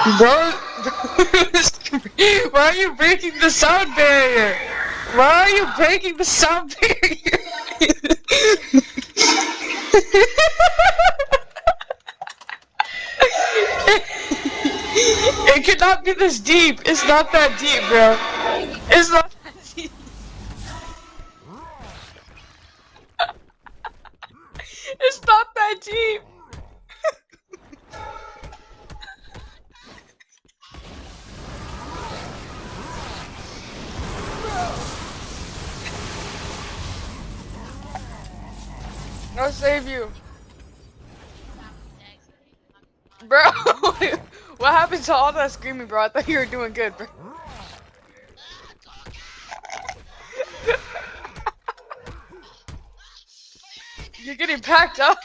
Bro, why are you breaking the sound barrier? Why are you breaking the sound barrier? It cannot be this deep. It's not that deep, bro. It's not that deep. It's not that deep. I'll save you. Bro, what happened to all that screaming, bro? I thought you were doing good, bro. You're getting packed up.